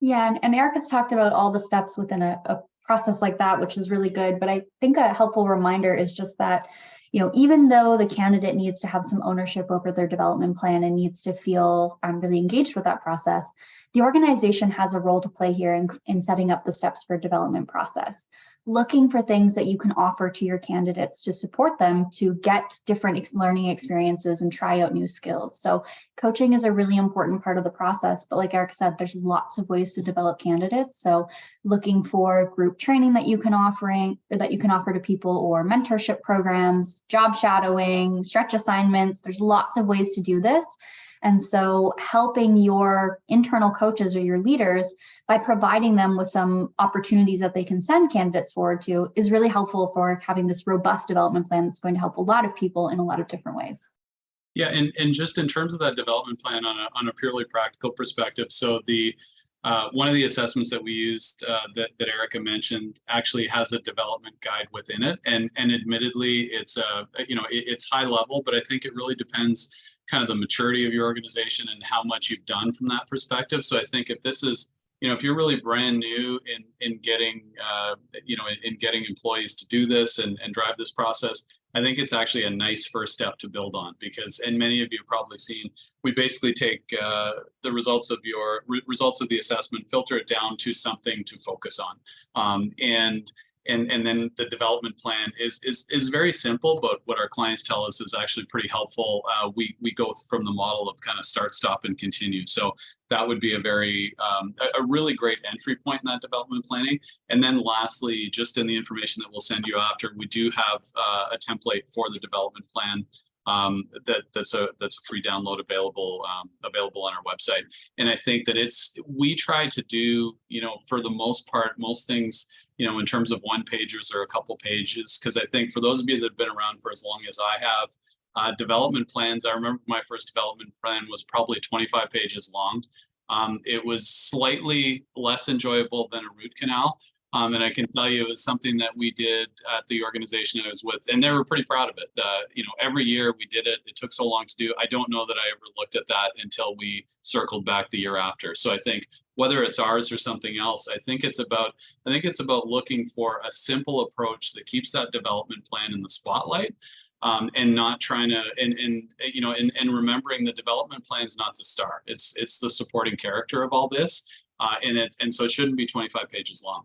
Yeah, and Erica's talked about all the steps within a process like that, which is really good. But I think a helpful reminder is just that, even though the candidate needs to have some ownership over their development plan and needs to feel really engaged with that process, the organization has a role to play here in setting up the steps for development process. Looking for things that you can offer to your candidates to support them to get different learning experiences and try out new skills. So coaching is a really important part of the process, but like Eric said, there's lots of ways to develop candidates. So looking for group training that you can offer to people, or mentorship programs, job shadowing, stretch assignments, there's lots of ways to do this. And so helping your internal coaches or your leaders by providing them with some opportunities that they can send candidates forward to is really helpful for having this robust development plan that's going to help a lot of people in a lot of different ways. Yeah, and just in terms of that development plan on a purely practical perspective, so the one of the assessments that we used that Erica mentioned actually has a development guide within it, and admittedly it's it's high level, but I think it really depends kind of the maturity of your organization and how much you've done from that perspective. So I think if this is, if you're really brand new in getting getting employees to do this and drive this process, I think it's actually a nice first step to build on, because, and many of you have probably seen, we basically take the results of the assessment, filter it down to something to focus on, and then the development plan is very simple, but what our clients tell us is actually pretty helpful. We go from the model of kind of start, stop, and continue. So that would be a really great entry point in that development planning. And then lastly, just in the information that we'll send you after, we do have a template for the development plan that's a free download available on our website. And I think that we try to do, for the most part, most things, in terms of one pagers or a couple pages, because I think for those of you that have been around for as long as I have, development plans, I remember my first development plan was probably 25 pages long. It was slightly less enjoyable than a root canal, And I can tell you it was something that we did at the organization I was with, and they were pretty proud of it. Every year we did it. It took so long to do. I don't know that I ever looked at that until we circled back the year after. So I think whether it's ours or something else, I think it's about looking for a simple approach that keeps that development plan in the spotlight. And not trying to, and remembering the development plan is not the star. It's the supporting character of all this, and so it shouldn't be 25 pages long.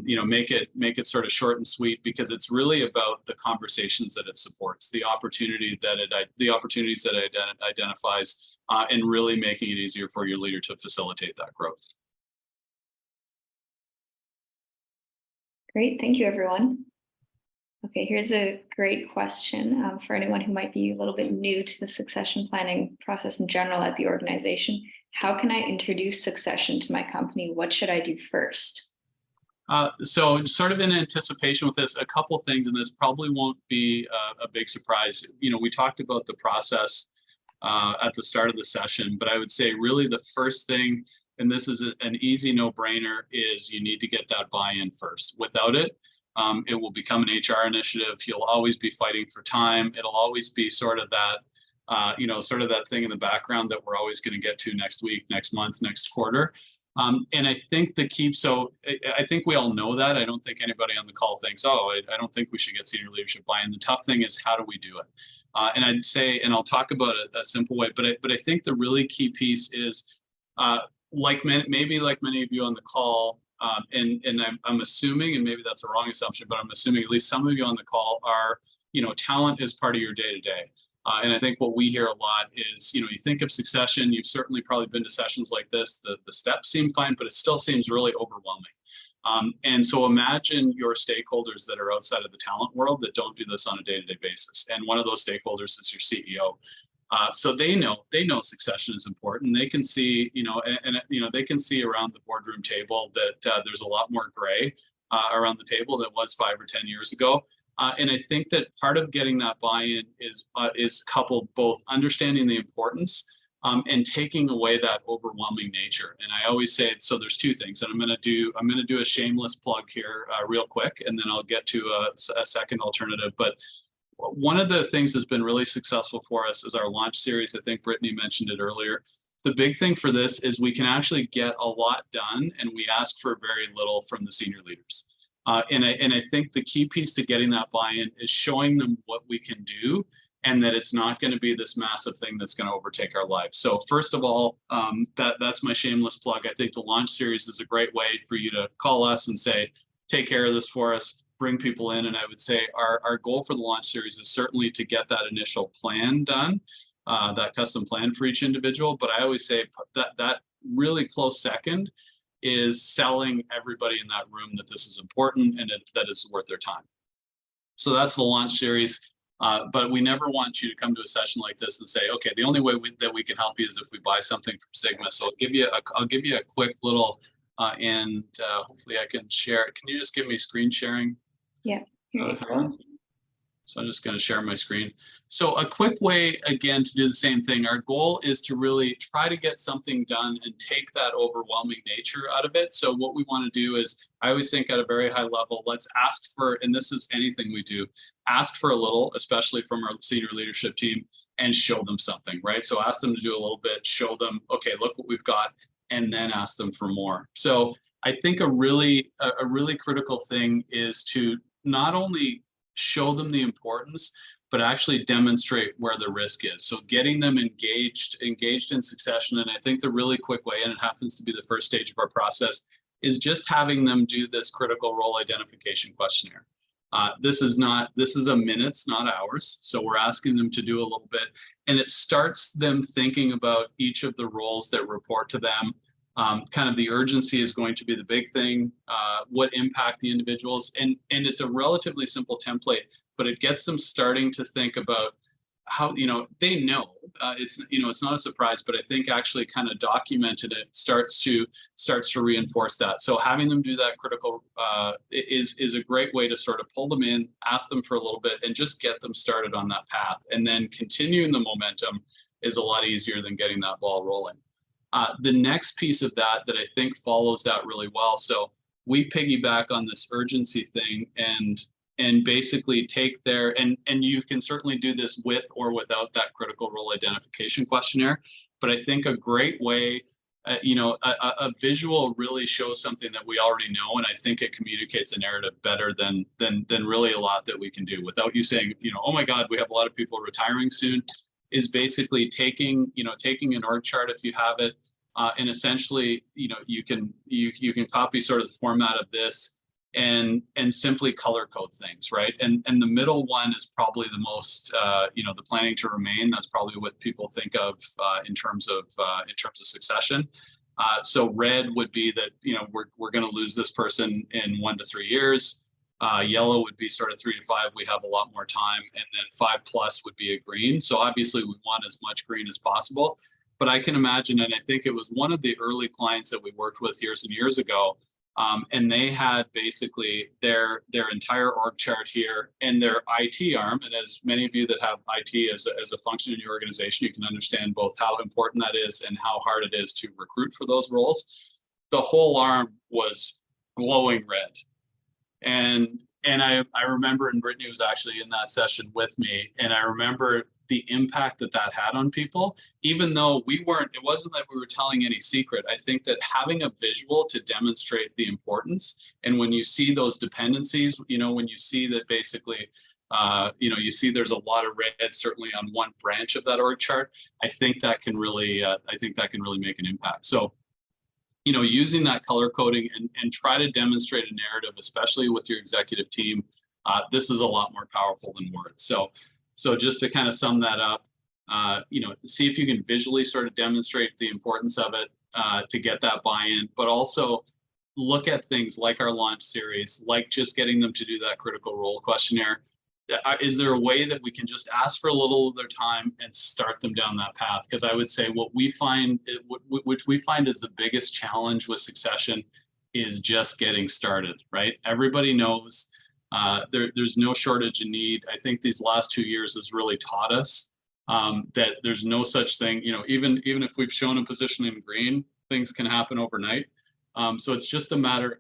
Make it sort of short and sweet, because it's really about the conversations that it supports, the opportunities that it identifies, and really making it easier for your leader to facilitate that growth. Great, thank you, everyone. Okay, here's a great question for anyone who might be a little bit new to the succession planning process in general at the organization. How can I introduce succession to my company? What should I do first? So sort of in anticipation with this, a couple things, and this probably won't be a big surprise. We talked about the process at the start of the session, but I would say really the first thing, and this is an easy no-brainer, is you need to get that buy-in first. Without it, it will become an HR initiative. You'll always be fighting for time. It'll always be sort of that, sort of that thing in the background that we're always going to get to next week, next month, next quarter. And I think I think we all know that. I don't think anybody on the call thinks, oh, I don't think we should get senior leadership buy-in. The tough thing is, how do we do it? And I'd say, and I'll talk about a simple way, but I think the really key piece is, maybe like many of you on the call, and I'm assuming, and maybe that's a wrong assumption, but I'm assuming at least some of you on the call are, talent is part of your day-to-day. And I think what we hear a lot is, you think of succession, you've certainly probably been to sessions like this, the steps seem fine, but it still seems really overwhelming. And so imagine your stakeholders that are outside of the talent world that don't do this on a day-to-day basis. And one of those stakeholders is your CEO. So they know succession is important. They can see, they can see around the boardroom table that there's a lot more gray around the table than was 5 or 10 years ago. And I think that part of getting that buy-in is coupled both understanding the importance and taking away that overwhelming nature. And I always say, so there's two things, and I'm going to do a shameless plug here real quick, and then I'll get to a second alternative. But one of the things that's been really successful for us is our launch series. I think Brittany mentioned it earlier. The big thing for this is we can actually get a lot done, and we ask for very little from the senior leaders. And I think the key piece to getting that buy-in is showing them what we can do, and that it's not going to be this massive thing that's going to overtake our lives. So first of all, that's my shameless plug. I think the launch series is a great way for you to call us and say, take care of this for us, bring people in. And I would say our goal for the launch series is certainly to get that initial plan done, that custom plan for each individual. But I always say that really close second is selling everybody in that room that this is important and that it's worth their time. So that's the launch series. But we never want you to come to a session like this and say, okay, the only way that we can help you is if we buy something from Sigma. So I'll give you a quick little, and hopefully I can share it. Can you just give me screen sharing? Yeah. Here you go. So I'm just going to share my screen. So a quick way, again, to do the same thing. Our goal is to really try to get something done and take that overwhelming nature out of it. So what we want to do is, I always think at a very high level, let's ask for, and this is anything we do, ask for a little, especially from our senior leadership team, and show them something, right? So ask them to do a little bit, show them, okay, look what we've got, and then ask them for more. So I think a really critical thing is to not only show them the importance, but actually demonstrate where the risk is. So getting them engaged in succession. And I think the really quick way, and it happens to be the first stage of our process, is just having them do this critical role identification questionnaire. This is a minutes, not hours. So we're asking them to do a little bit, and it starts them thinking about each of the roles that report to them. Kind of the urgency is going to be the big thing, what impact the individuals, and it's a relatively simple template, but it gets them starting to think about how, they know, it's not a surprise, but I think actually kind of documented it starts to reinforce that. So having them do that critical is a great way to sort of pull them in, ask them for a little bit, and just get them started on that path. And then continuing the momentum is a lot easier than getting that ball rolling. The next piece of that I think follows that really well. So we piggyback on this urgency thing and basically take their, and you can certainly do this with or without that critical role identification questionnaire. But I think a great way, a visual really shows something that we already know, and I think it communicates a narrative better than really a lot that we can do without you saying, oh my God, we have a lot of people retiring soon. Is basically taking an org chart if you have it, and essentially, you can copy sort of the format of this and simply color code things, right? And the middle one is probably the most, the planning to remain. That's probably what people think of in terms of succession. So red would be that we're going to lose this person in 1 to 3 years. Yellow would be sort of 3 to 5. We have a lot more time, and then 5+ would be a green. So obviously, we want as much green as possible. But I can imagine, and I think it was one of the early clients that we worked with years and years ago. And they had basically their entire org chart here and their IT arm. And as many of you that have IT as a function in your organization, you can understand both how important that is and how hard it is to recruit for those roles. The whole arm was glowing red. And I remember, and Brittany was actually in that session with me, and I remember the impact that had on people, even though it wasn't that we were telling any secret. I think that having a visual to demonstrate the importance, and when you see those dependencies, when you see that basically, you see there's a lot of red certainly on one branch of that org chart, I think that can really make an impact. So, using that color coding and try to demonstrate a narrative, especially with your executive team, this is a lot more powerful than words. So just to kind of sum that up, see if you can visually sort of demonstrate the importance of it to get that buy-in, but also look at things like our launch series, like just getting them to do that critical role questionnaire. Is there a way that we can just ask for a little of their time and start them down that path? Because I would say what we find, which we find is the biggest challenge with succession, is just getting started, right? Everybody knows there's no shortage in need. I think these last 2 years has really taught us that there's no such thing, even if we've shown a position in green, things can happen overnight. So it's just a matter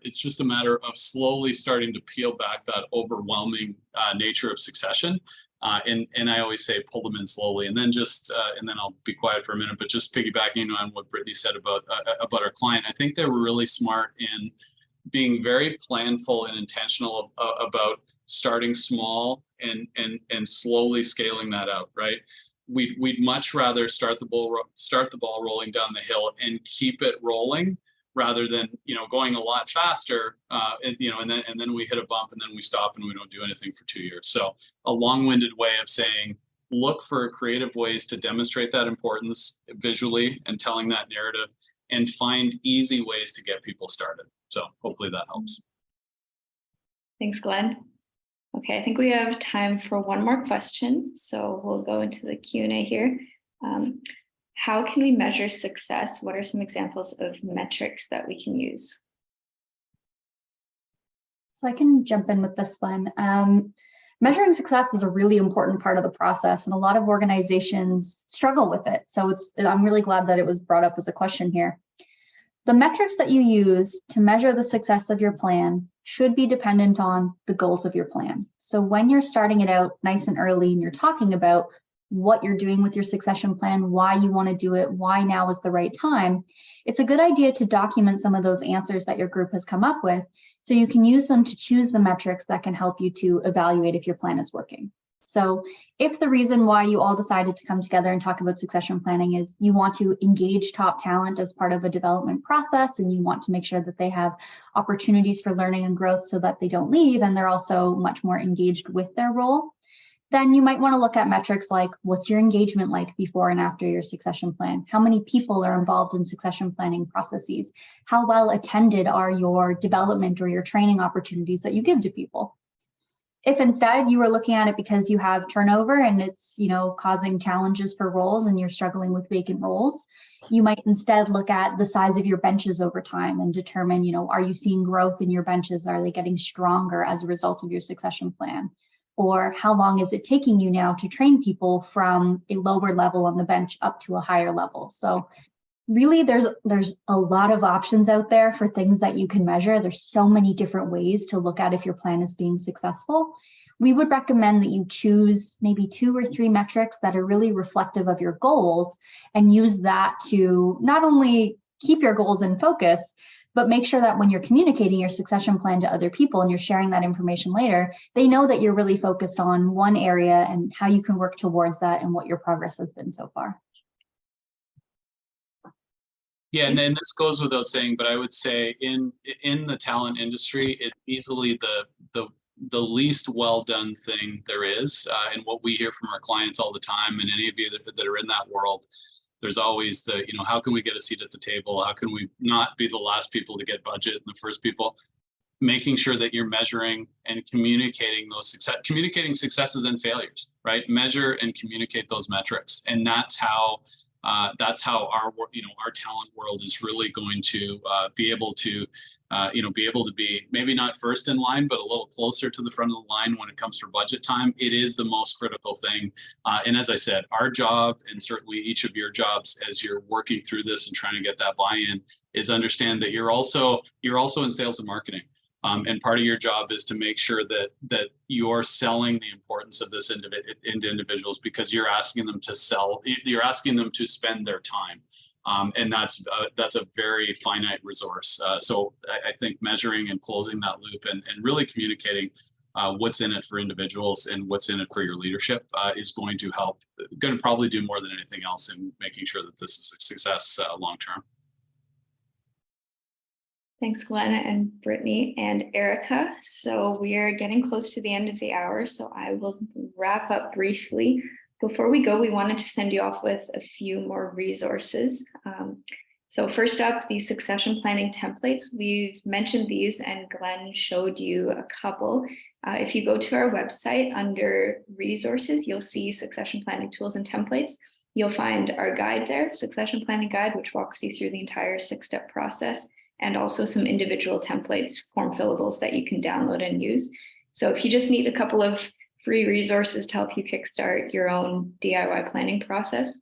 of slowly starting to peel back that overwhelming nature of succession. And I always say pull them in slowly, and then and then I'll be quiet for a minute, but just piggybacking on what Brittany said about our client, I think they were really smart in being very planful and intentional about starting small and slowly scaling that out, right? We'd much rather start the ball rolling down the hill and keep it rolling, rather than going a lot faster, and then we hit a bump and then we stop and we don't do anything for 2 years. So a long-winded way of saying, look for creative ways to demonstrate that importance visually and telling that narrative, and find easy ways to get people started. So hopefully that helps. Thanks, Glenn. Okay, I think we have time for one more question, so we'll go into the Q&A here. How can we measure success? What are some examples of metrics that we can use? So I can jump in with this one. Measuring success is a really important part of the process, and a lot of organizations struggle with it. So I'm really glad that it was brought up as a question here. The metrics that you use to measure the success of your plan should be dependent on the goals of your plan. So when you're starting it out nice and early and you're talking about what you're doing with your succession plan, why you want to do it, why now is the right time, it's a good idea to document some of those answers that your group has come up with, so you can use them to choose the metrics that can help you to evaluate if your plan is working. So if the reason why you all decided to come together and talk about succession planning is you want to engage top talent as part of a development process, and you want to make sure that they have opportunities for learning and growth so that they don't leave and they're also much more engaged with their role, then you might want to look at metrics like, what's your engagement like before and after your succession plan? How many people are involved in succession planning processes? How well attended are your development or your training opportunities that you give to people? If instead you were looking at it because you have turnover and it's causing challenges for roles and you're struggling with vacant roles, you might instead look at the size of your benches over time and determine, are you seeing growth in your benches? Are they getting stronger as a result of your succession plan? Or how long is it taking you now to train people from a lower level on the bench up to a higher level? So really there's a lot of options out there for things that you can measure. There's so many different ways to look at if your plan is being successful. We would recommend that you choose maybe 2 or 3 metrics that are really reflective of your goals and use that to not only keep your goals in focus, but make sure that when you're communicating your succession plan to other people and you're sharing that information later, they know that you're really focused on one area and how you can work towards that and what your progress has been so far. Yeah, and then this goes without saying, but I would say in the talent industry, it's easily the least well done thing there is, and what we hear from our clients all the time, and any of you that are in that world, there's always the, how can we get a seat at the table? How can we not be the last people to get budget and the first people? Making sure that you're measuring and communicating those successes and failures, right? Measure and communicate those metrics, and that's how our talent world is really going to be able to be maybe not first in line, but a little closer to the front of the line when it comes to budget time. It is the most critical thing. And as I said, our job, and certainly each of your jobs as you're working through this and trying to get that buy-in, is understand that you're also in sales and marketing. And part of your job is to make sure that you're selling the importance of this into individuals, because you're asking them to spend their time. And that's a very finite resource. So I think measuring and closing that loop and really communicating what's in it for individuals and what's in it for your leadership is going to probably do more than anything else in making sure that this is a success long term. Thanks, Glenn and Brittany and Erica. So we are getting close to the end of the hour, so I will wrap up briefly. Before we go, we wanted to send you off with a few more resources. So first up, the succession planning templates. We've mentioned these and Glenn showed you a couple. If you go to our website under resources, you'll see succession planning tools and templates. You'll find our guide there, succession planning guide, which walks you through the entire 6-step process, and also some individual templates, form fillables that you can download and use. So if you just need a couple of free resources to help you kickstart your own DIY planning process,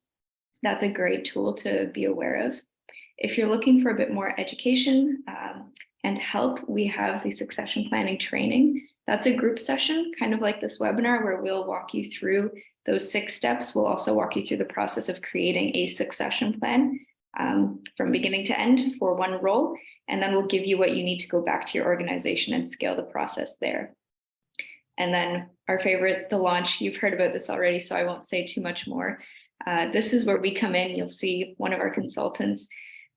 that's a great tool to be aware of. If you're looking for a bit more education and help, we have the succession planning training. That's a group session, kind of like this webinar, where we'll walk you through those 6 steps. We'll also walk you through the process of creating a succession plan from beginning to end for one role. And then we'll give you what you need to go back to your organization and scale the process there. And then our favorite, the launch, you've heard about this already, so I won't say too much more. This is where we come in. You'll see one of our consultants,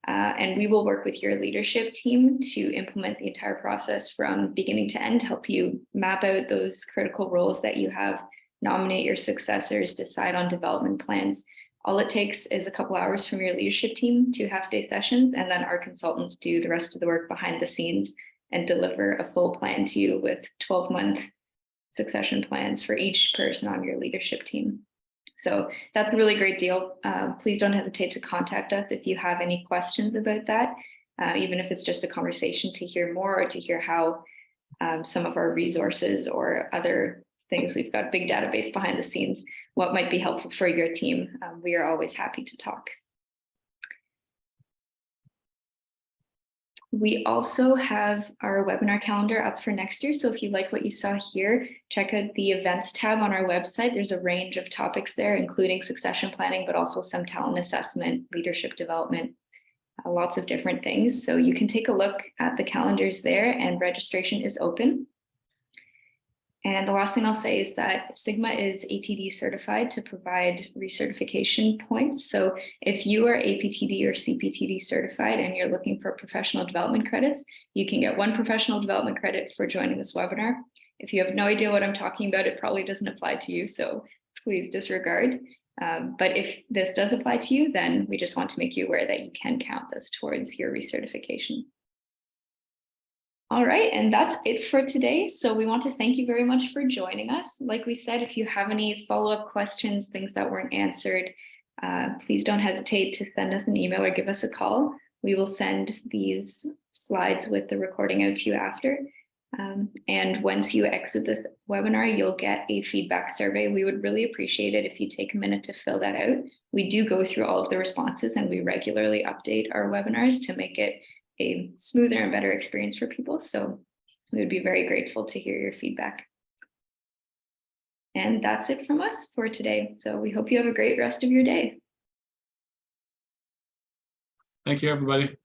and we will work with your leadership team to implement the entire process from beginning to end, help you map out those critical roles that you have, nominate your successors, decide on development plans. All it takes is a couple hours from your leadership team, 2 half-day sessions, and then our consultants do the rest of the work behind the scenes and deliver a full plan to you with 12-month succession plans for each person on your leadership team. So that's a really great deal. Please don't hesitate to contact us if you have any questions about that, even if it's just a conversation to hear more or to hear how some of our resources or other things, we've got a big database behind the scenes, what might be helpful for your team. We are always happy to talk. We also have our webinar calendar up for next year. So if you like what you saw here, check out the events tab on our website. There's a range of topics there, including succession planning, but also some talent assessment, leadership development, lots of different things. So you can take a look at the calendars there, and registration is open. And the last thing I'll say is that Sigma is ATD certified to provide recertification points. So if you are APTD or CPTD certified and you're looking for professional development credits, you can get 1 professional development credit for joining this webinar. If you have no idea what I'm talking about, it probably doesn't apply to you, so please disregard. But if this does apply to you, then we just want to make you aware that you can count this towards your recertification. All right, and that's it for today. So we want to thank you very much for joining us. Like we said, if you have any follow-up questions, things that weren't answered, please don't hesitate to send us an email or give us a call. We will send these slides with the recording out to you after. And once you exit this webinar, you'll get a feedback survey. We would really appreciate it if you take a minute to fill that out. We do go through all of the responses and we regularly update our webinars to make it a smoother and better experience for people. So we would be very grateful to hear your feedback. And that's it from us for today. So we hope you have a great rest of your day. Thank you, everybody.